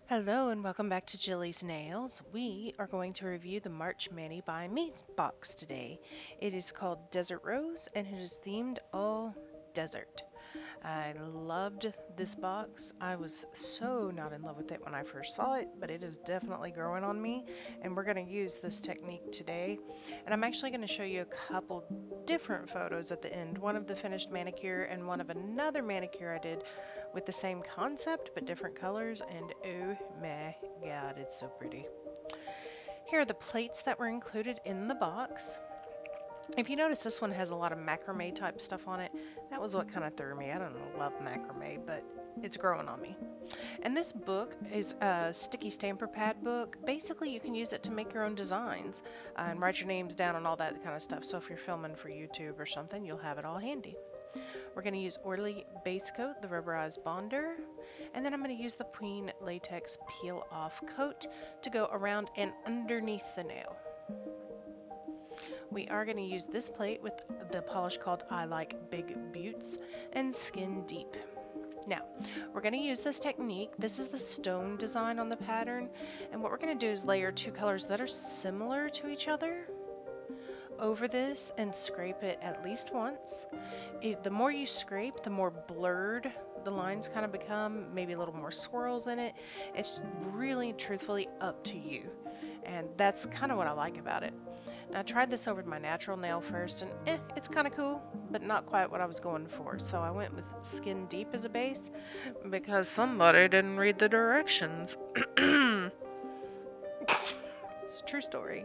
Hello and welcome back to Jillies Nails. We are going to review the March Mani by Me box today. It is called Desert Rose and it is themed all desert. I loved this box. I was so not in love with it when I first saw it, but it is definitely growing on me and we're going to use this technique today. And I'm actually going to show you a couple different photos at the end, one of the finished manicure and one of another manicure I did with the same concept but different colors, and oh my god, it's so pretty. Here are the plates that were included in the box. If you notice, this one has a lot of macrame type stuff on it. That was what kind of threw me. I don't love macrame, but it's growing on me. And this book is a sticky stamper pad book. Basically, you can use it to make your own designs and write your names down and all that kind of stuff. So if you're filming for YouTube or something, you'll have it all handy. We're going to use Orly Base Coat, the rubberized bonder, and then I'm going to use the Queen Latex Peel Off Coat to go around and underneath the nail. We are going to use this plate with the polish called I Like Big Buttes and Skin Deep. Now, we're going to use this technique. This is the stone design on the pattern, and what we're going to do is layer two colors that are similar to each other over this and scrape it at least once. The more you scrape, the more blurred the lines kind of become, maybe a little more swirls in it. It's really, truthfully, up to you. And that's kind of what I like about it. Now, I tried this over my natural nail first, and it's kind of cool, but not quite what I was going for. So I went with Skin Deep as a base because somebody didn't read the directions. It's a true story.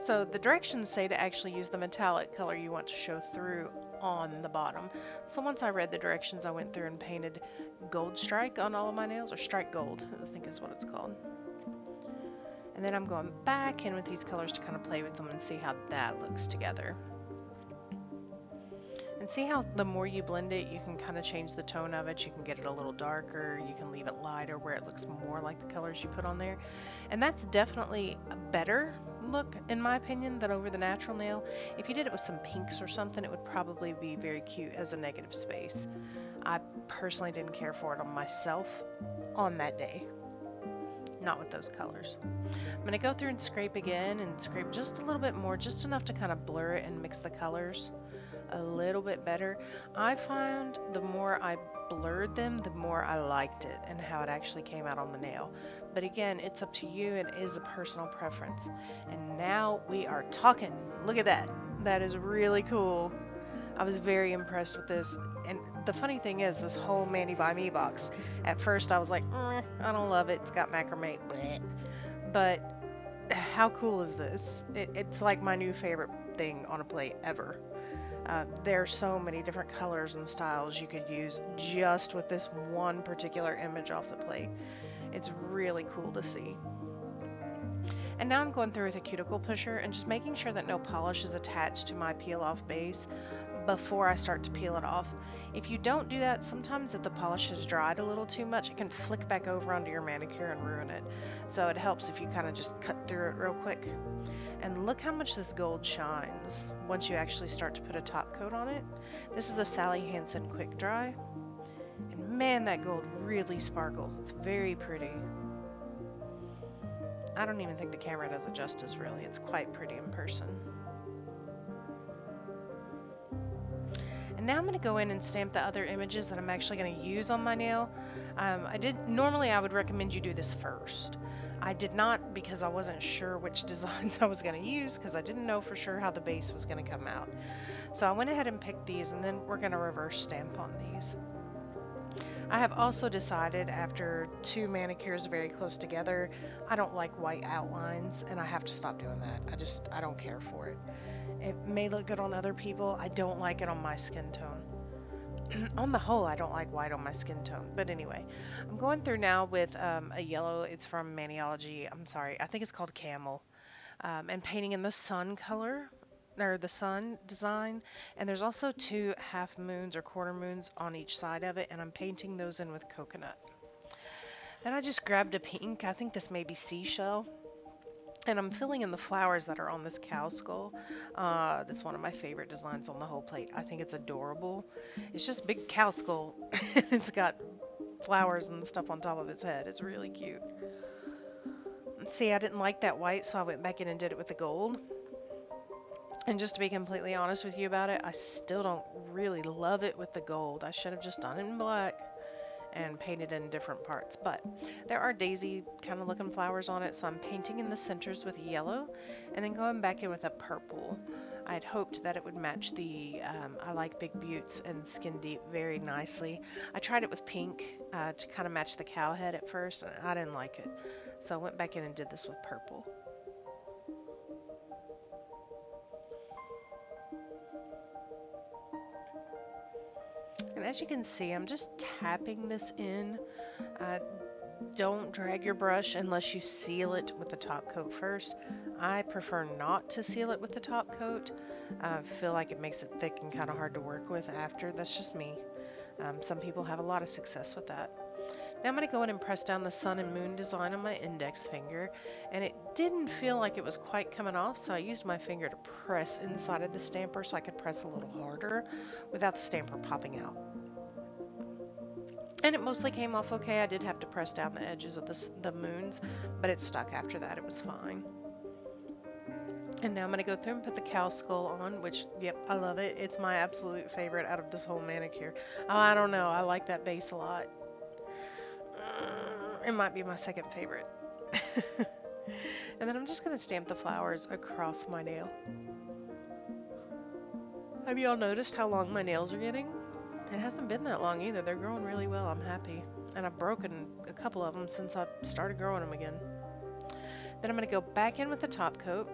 So the directions say to actually use the metallic color you want to show through on the bottom. So once I read the directions, I went through and painted gold strike on all of my nails, or strike gold, I think is what it's called. And then I'm going back in with these colors to kind of play with them and see how that looks together. And see how the more you blend it, you can kind of change the tone of it. You can get it a little darker, you can leave it lighter where it looks more like the colors you put on there. And that's definitely a better look, in my opinion, than over the natural nail. If you did it with some pinks or something, it would probably be very cute as a negative space. I personally didn't care for it on myself on that day. Not with those colors. I'm going to go through and scrape again and scrape just a little bit more, just enough to kind of blur it and mix the colors a little bit better. I found the more I blurred them, the more I liked it and how it actually came out on the nail. But again, it's up to you. It is a personal preference. And now we are talking. Look at that. That is really cool. I was very impressed with this. And the funny thing is, this whole Mani by Me box, at first I was like, I don't love it. It's got macrame. Bleh. But how cool is this? It's like my new favorite thing on a plate ever. There are so many different colors and styles you could use just with this one particular image off the plate. It's really cool to see. And now I'm going through with a cuticle pusher and just making sure that no polish is attached to my peel off base before I start to peel it off. If you don't do that, sometimes if the polish has dried a little too much, it can flick back over onto your manicure and ruin it. So it helps if you kind of just cut through it real quick. And look how much this gold shines once you actually start to put a top coat on it. This is the Sally Hansen Quick Dry. And man, that gold really sparkles. It's very pretty. I don't even think the camera does it justice, really. It's quite pretty in person. And now I'm going to go in and stamp the other images that I'm actually going to use on my nail. Normally I would recommend you do this first. I did not, because I wasn't sure which designs I was going to use, because I didn't know for sure how the base was going to come out. So I went ahead and picked these, and then we're going to reverse stamp on these. I have also decided, after two manicures very close together, I don't like white outlines, and I have to stop doing that. I don't care for it. It may look good on other people. I don't like it on my skin tone. On the whole, I don't like white on my skin tone. But anyway, I'm going through now with a yellow. It's from Maniology. I'm sorry. I think it's called Camel. And painting in the sun color, or the sun design. And there's also two half moons or quarter moons on each side of it. And I'm painting those in with coconut. Then I just grabbed a pink. I think this may be seashell. And I'm filling in the flowers that are on this cow skull. That's one of my favorite designs on the whole plate. I think it's adorable. It's just big cow skull. It's got flowers and stuff on top of its head. It's really cute. See, I didn't like that white, so I went back in and did it with the gold. And just to be completely honest with you about it, I still don't really love it with the gold. I should have just done it in black and painted in different parts. But there are daisy kind of looking flowers on it, so I'm painting in the centers with yellow and then going back in with a purple. I had hoped that it would match the I Like Big Buttes and Skin Deep very nicely. I tried it with pink to kind of match the cow head at first, and I didn't like it. So I went back in and did this with purple. And as you can see, I'm just tapping this in. Uh, don't drag your brush unless you seal it with the top coat first. I prefer not to seal it with the top coat. I feel like it makes it thick and kind of hard to work with after. That's just me. Some people have a lot of success with that. Now I'm going to go in and press down the sun and moon design on my index finger, and it didn't feel like it was quite coming off, so I used my finger to press inside of the stamper so I could press a little harder without the stamper popping out. And it mostly came off okay. I did have to press down the edges of the moons, but it stuck after that. It was fine. And now I'm going to go through and put the cow skull on, which, yep, I love it. It's my absolute favorite out of this whole manicure. Oh, I don't know. I like that base a lot. It might be my second favorite. And then I'm just going to stamp the flowers across my nail. Have y'all noticed how long my nails are getting? It hasn't been that long either. They're growing really well. I'm happy. And I've broken a couple of them since I started growing them again. Then I'm going to go back in with the top coat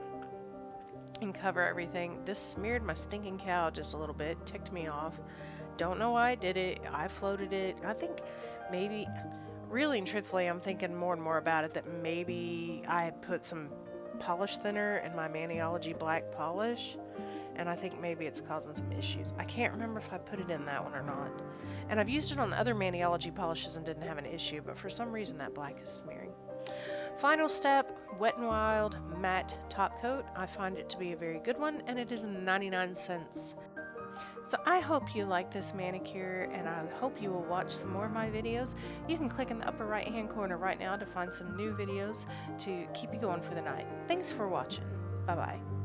and cover everything. This smeared my stinking cow just a little bit. Ticked me off. Don't know why I did it. I floated it. I think maybe, really and truthfully, I'm thinking more and more about it that maybe I had put some polish thinner in my Maniology black polish. And I think maybe it's causing some issues. I can't remember if I put it in that one or not. And I've used it on other Maniology polishes and didn't have an issue, but for some reason that black is smearing. Final step, Wet n Wild matte top coat. I find it to be a very good one, and it is 99 cents. So I hope you like this manicure, and I hope you will watch some more of my videos. You can click in the upper right hand corner right now to find some new videos to keep you going for the night. Thanks for watching. Bye bye.